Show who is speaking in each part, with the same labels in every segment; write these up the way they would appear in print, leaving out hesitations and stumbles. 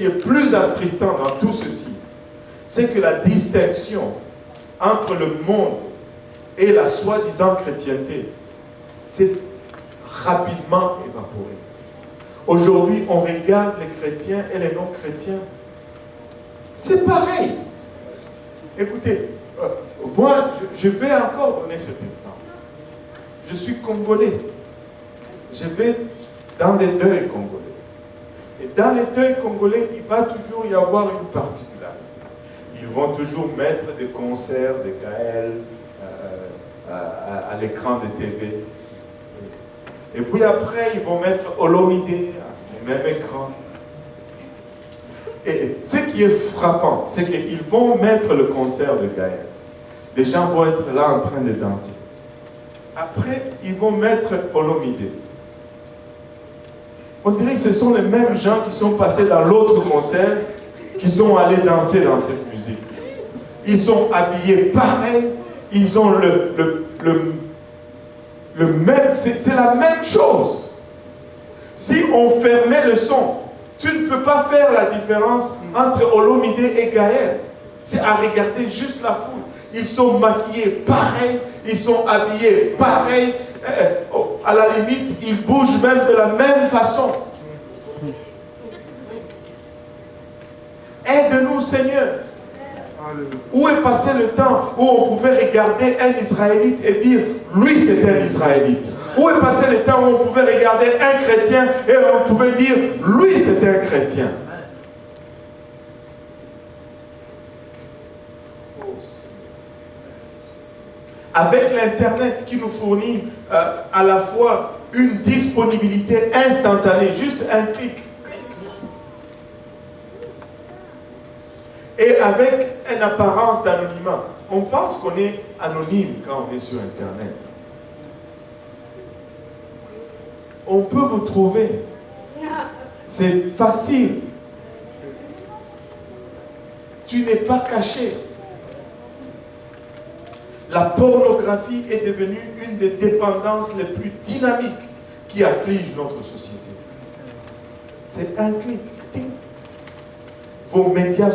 Speaker 1: qui est plus attristant dans tout ceci, c'est que la distinction entre le monde et la soi-disant chrétienté s'est rapidement évaporée. Aujourd'hui, on regarde les chrétiens et les non-chrétiens. C'est pareil. Écoutez, moi, je vais encore donner cet exemple. Je suis congolais. Je vais dans des deuils congolais. Et dans les deuils congolais, il va toujours y avoir une particularité. Ils vont toujours mettre des concerts de Gaël à l'écran de TV. Et puis après, ils vont mettre Olomide au même écran. Et ce qui est frappant, c'est qu'ils vont mettre le concert de Gaël. Les gens vont être là en train de danser. Après, ils vont mettre Olomide. On dirait que ce sont les mêmes gens qui sont passés dans l'autre concert, qui sont allés danser dans cette musique. Ils sont habillés pareil, ils ont le même, c'est la même chose. Si on fermait le son, tu ne peux pas faire la différence entre Olomide et Gaël. C'est à regarder juste la foule. Ils sont maquillés pareil, ils sont habillés pareil. À la limite, ils bougent même de la même façon. Aide-nous, Seigneur. Où est passé le temps où on pouvait regarder un Israélite et dire, lui c'est un Israélite? Où est passé le temps où on pouvait regarder un chrétien et on pouvait dire, lui c'est un chrétien? Avec l'Internet qui nous fournit à la fois une disponibilité instantanée, juste un clic. Et avec une apparence d'anonymat. On pense qu'on est anonyme quand on est sur Internet. On peut vous trouver. C'est facile. Tu n'es pas caché. La pornographie est devenue une des dépendances les plus dynamiques qui affligent notre société. C'est un clic. Vos médias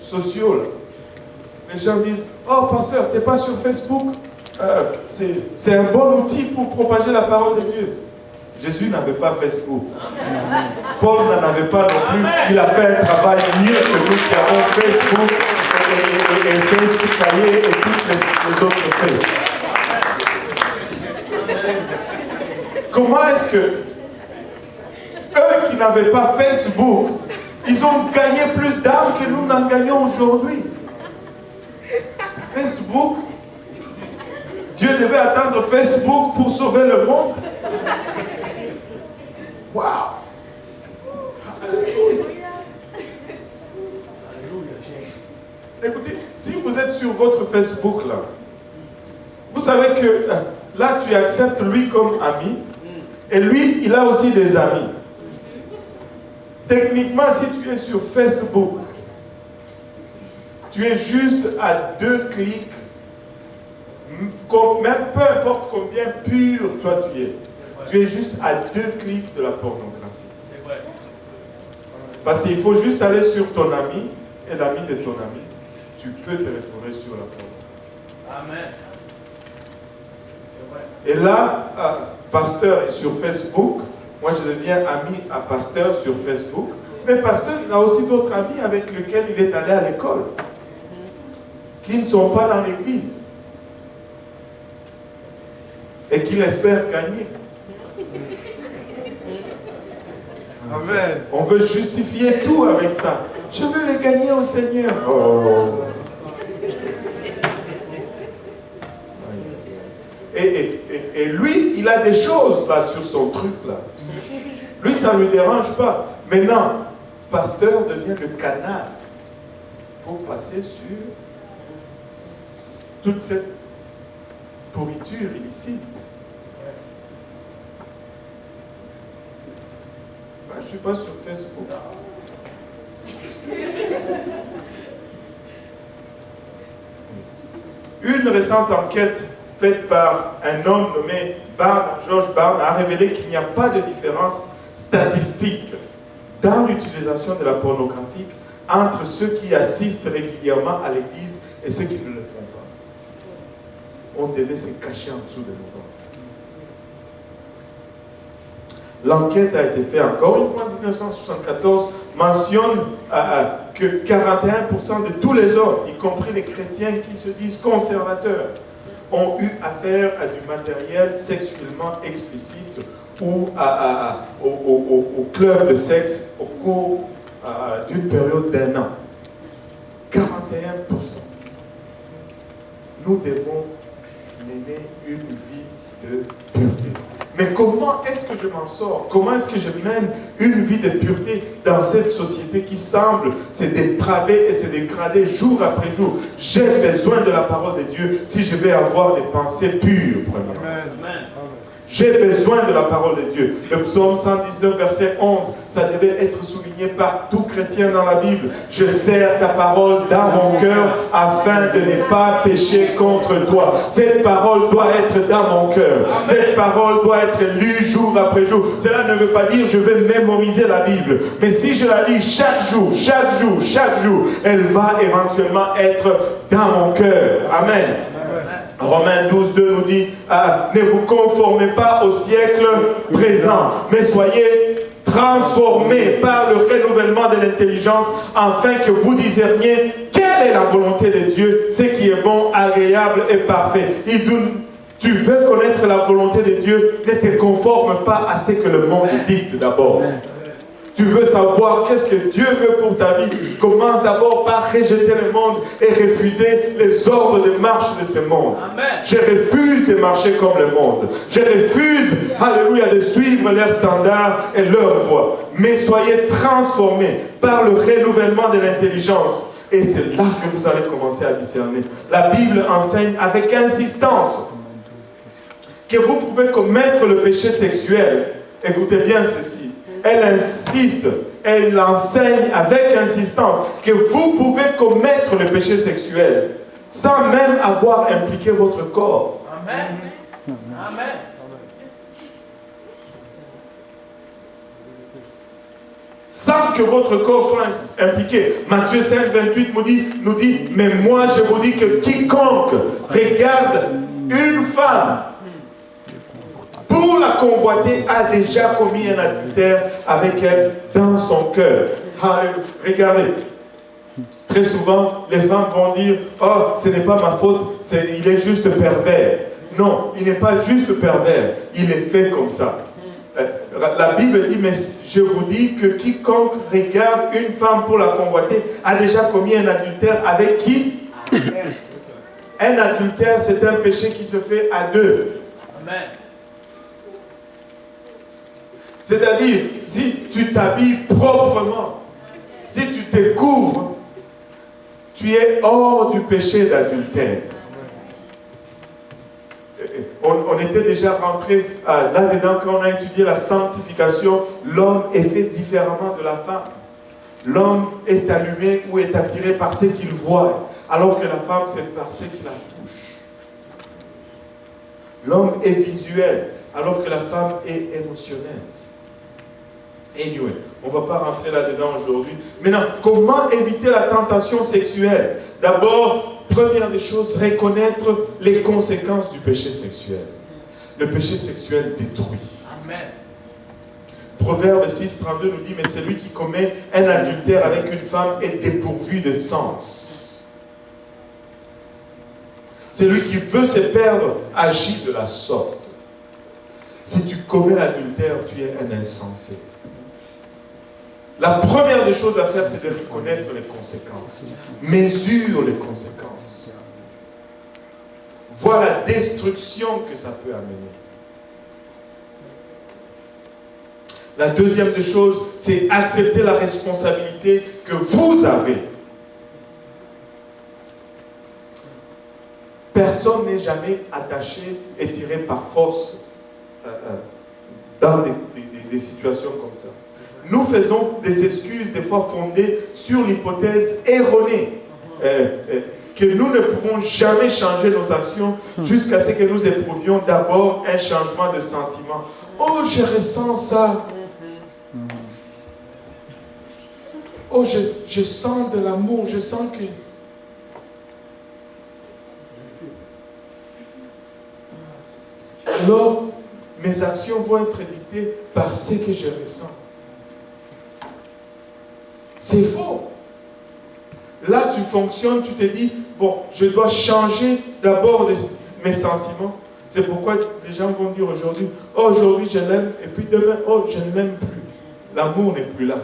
Speaker 1: sociaux, là. Les gens disent, oh pasteur, tu n'es pas sur Facebook? C'est un bon outil pour propager la parole de Dieu. Jésus n'avait pas Facebook. Paul n'en avait pas non plus. Il a fait un travail mieux que nous qui avons Facebook et Face-Cahier et toutes les autres Face. Comment est-ce que eux qui n'avaient pas Facebook, ils ont gagné plus d'âmes que nous n'en gagnons aujourd'hui? Facebook, Dieu devait attendre Facebook pour sauver le monde. Waouh! Écoutez, si vous êtes sur votre Facebook là, vous savez que là tu acceptes lui comme ami et lui il a aussi des amis. Techniquement, si tu es sur Facebook, tu es juste à 2 clics, même peu importe combien pur toi tu es. Tu es juste à 2 clics de la pornographie. Parce qu'il faut juste aller sur ton ami et l'ami de ton ami. Tu peux te retrouver sur la pornographie. Amen. Et là, pasteur est sur Facebook. Moi, je deviens ami à pasteur sur Facebook. Mais pasteur, il a aussi d'autres amis avec lesquels il est allé à l'école, qui ne sont pas dans l'église et qu'il espère gagner. Amen. On veut justifier tout avec ça. Je veux les gagner au Seigneur. Oh. Et lui, il a des choses là sur son truc là. Lui, ça ne lui dérange pas. Maintenant, pasteur devient le canal pour passer sur toute cette pourriture illicite. Ben, je ne suis pas sur Facebook. Une récente enquête faite par un homme nommé George Barnes a révélé qu'il n'y a pas de différence statistique dans l'utilisation de la pornographie entre ceux qui assistent régulièrement à l'église et ceux qui ne le font pas. On devait se cacher en dessous de nos bancs. L'enquête a été faite encore une fois en 1974, mentionne que 41% de tous les hommes, y compris les chrétiens qui se disent conservateurs, ont eu affaire à du matériel sexuellement explicite ou au club de sexe au cours d'une période d'1 an. 41%. Nous devons mener une vie de pureté. Mais comment est-ce que je m'en sors? Comment est-ce que je mène une vie de pureté dans cette société qui semble se dépraver et se dégrader jour après jour? J'ai besoin de la parole de Dieu si je vais avoir des pensées pures, premièrement. Amen. J'ai besoin de la parole de Dieu. Le psaume 119, verset 11, ça devait être souligné par tout chrétien dans la Bible. Je serre ta parole dans mon cœur afin de ne pas pécher contre toi. Cette parole doit être dans mon cœur. Cette parole doit être lue jour après jour. Cela ne veut pas dire je vais mémoriser la Bible. Mais si je la lis chaque jour, elle va éventuellement être dans mon cœur. Amen. Romains 12, 2 nous dit, ne vous conformez pas au siècle présent, mais soyez transformés par le renouvellement de l'intelligence, afin que vous discerniez quelle est la volonté de Dieu, ce qui est bon, agréable et parfait. Tu veux connaître la volonté de Dieu, ne te conforme pas à ce que le monde dicte d'abord. Tu veux savoir qu'est-ce que Dieu veut pour ta vie, commence d'abord par rejeter le monde et refuser les ordres de marche de ce monde. Amen. Je refuse de marcher comme le monde. Je refuse, alléluia, de suivre leurs standards et leurs voies. Mais soyez transformés par le renouvellement de l'intelligence. Et c'est là que vous allez commencer à discerner. La Bible enseigne avec insistance que vous pouvez commettre le péché sexuel. Écoutez bien ceci. Elle insiste, elle enseigne avec insistance que vous pouvez commettre le péché sexuel sans même avoir impliqué votre corps. Amen. Amen. Sans que votre corps soit impliqué. Matthieu 5, 28 nous dit, mais moi je vous dis que quiconque regarde une femme pour la convoiter a déjà commis un adultère avec elle dans son cœur. Regardez, très souvent, les femmes vont dire, oh, ce n'est pas ma faute, il est juste pervers. Non, il n'est pas juste pervers, il est fait comme ça. La Bible dit, mais je vous dis que quiconque regarde une femme pour la convoiter a déjà commis un adultère avec qui? Un adultère, c'est un péché qui se fait à deux. Amen. C'est-à-dire, si tu t'habilles proprement, si tu te couvres, tu es hors du péché d'adultère. On était déjà rentré là-dedans quand on a étudié la sanctification. L'homme est fait différemment de la femme. L'homme est allumé ou est attiré par ce qu'il voit, alors que la femme, c'est par ce qui la touche. L'homme est visuel, alors que la femme est émotionnelle. Anyway, on ne va pas rentrer là-dedans aujourd'hui. Maintenant, comment éviter la tentation sexuelle? D'abord, première des choses, reconnaître les conséquences du péché sexuel. Le péché sexuel détruit. Amen. Proverbe 6, 32 nous dit, mais celui qui commet un adultère avec une femme est dépourvu de sens. Celui qui veut se perdre agit de la sorte. Si tu commets l'adultère, tu es un insensé. La première des choses à faire, c'est de reconnaître les conséquences. Mesure les conséquences. Vois la destruction que ça peut amener. La deuxième des choses, c'est accepter la responsabilité que vous avez. Personne n'est jamais attaché et tiré par force dans des situations comme ça. Nous faisons des excuses, des fois fondées sur l'hypothèse erronée que nous ne pouvons jamais changer nos actions jusqu'à ce que nous éprouvions d'abord un changement de sentiment. Oh, je ressens ça. oh, je sens de l'amour, je sens que... Alors, mes actions vont être dictées par ce que je ressens. C'est faux. Là, tu fonctionnes, tu te dis, bon, je dois changer d'abord mes sentiments. C'est pourquoi les gens vont dire aujourd'hui, oh, aujourd'hui je l'aime, et puis demain, oh, je ne l'aime plus. L'amour n'est plus là.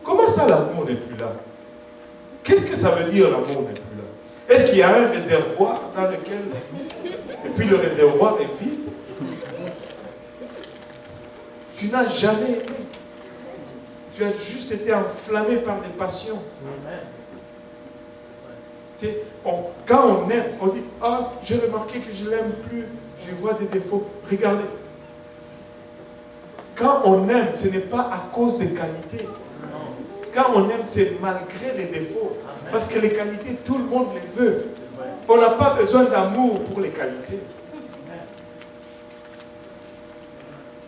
Speaker 1: Comment ça, l'amour n'est plus là? Qu'est-ce que ça veut dire, l'amour n'est plus là? Est-ce qu'il y a un réservoir dans lequel... Et puis le réservoir est vide? Tu n'as jamais aimé. Tu as juste été enflammé par des passions. Tu sais, quand on aime, on dit, ah, j'ai remarqué que je ne l'aime plus, je vois des défauts. Regardez. Quand on aime, ce n'est pas à cause des qualités. Quand on aime, c'est malgré les défauts. Parce que les qualités, tout le monde les veut. On n'a pas besoin d'amour pour les qualités.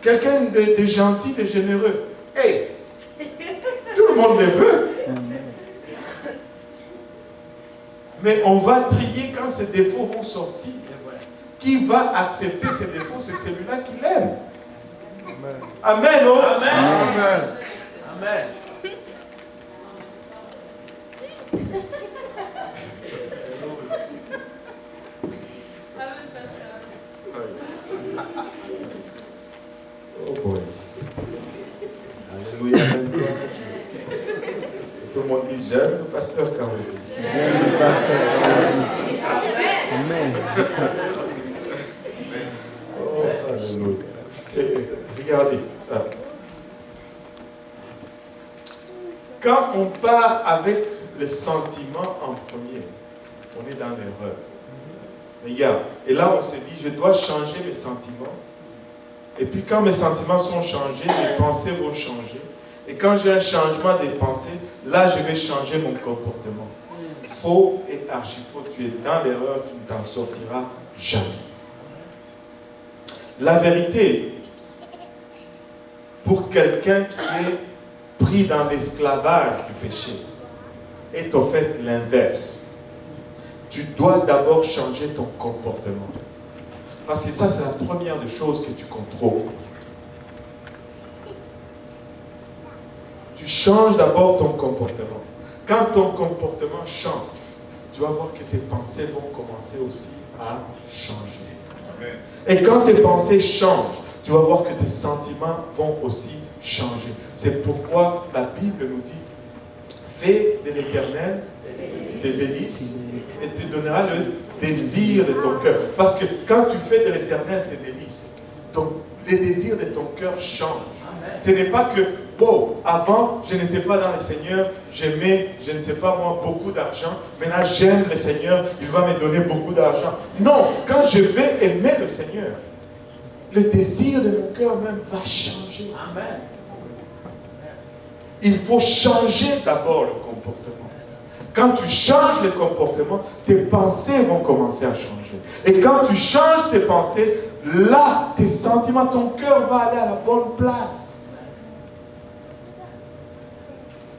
Speaker 1: Quelqu'un de gentil, de généreux. Hey, tout le monde les veut. Mais on va trier quand ces défauts vont sortir. Qui va accepter ces défauts? C'est celui-là qui l'aime. Amen. Oh?
Speaker 2: Amen. Amen. Amen.
Speaker 1: Oh boy. Alléluia. Tout le monde dit j'aime le pasteur Karouzi.
Speaker 3: J'aime le pasteur Karouzi. Amen.
Speaker 1: Oh, alléluia. Regardez. Quand on part avec le sentiment en premier, on est dans l'erreur. Regarde. Et là, on se dit, je dois changer mes sentiments. Et puis quand mes sentiments sont changés, mes pensées vont changer. Et quand j'ai un changement des pensées, là, je vais changer mon comportement. Faux et archi-faux. Tu es dans l'erreur, tu ne t'en sortiras jamais. La vérité, pour quelqu'un qui est pris dans l'esclavage du péché, est au fait l'inverse. Tu dois d'abord changer ton comportement. Parce que ça, c'est la première des choses que tu contrôles. Tu changes d'abord ton comportement. Quand ton comportement change, tu vas voir que tes pensées vont commencer aussi à changer. Et quand tes pensées changent, tu vas voir que tes sentiments vont aussi changer. C'est pourquoi la Bible nous dit, fais de l'Éternel des délices et te donnera le désir de ton cœur. Parce que quand tu fais de l'Éternel tes délices, les désirs de ton cœur changent. Ce n'est pas que, bon, avant, je n'étais pas dans le Seigneur, j'aimais, je ne sais pas moi, beaucoup d'argent. Maintenant, j'aime le Seigneur, il va me donner beaucoup d'argent. Non, quand je vais aimer le Seigneur, le désir de mon cœur même va changer.
Speaker 2: Amen.
Speaker 1: Il faut changer d'abord le comportement. Quand tu changes le comportement, tes pensées vont commencer à changer. Et quand tu changes tes pensées, là, tes sentiments, ton cœur va aller à la bonne place.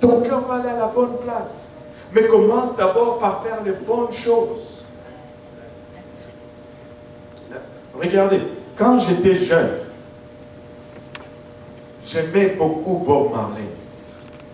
Speaker 1: Ton cœur va aller à la bonne place. Mais commence d'abord par faire les bonnes choses. Regardez, quand j'étais jeune, j'aimais beaucoup Bob Marley.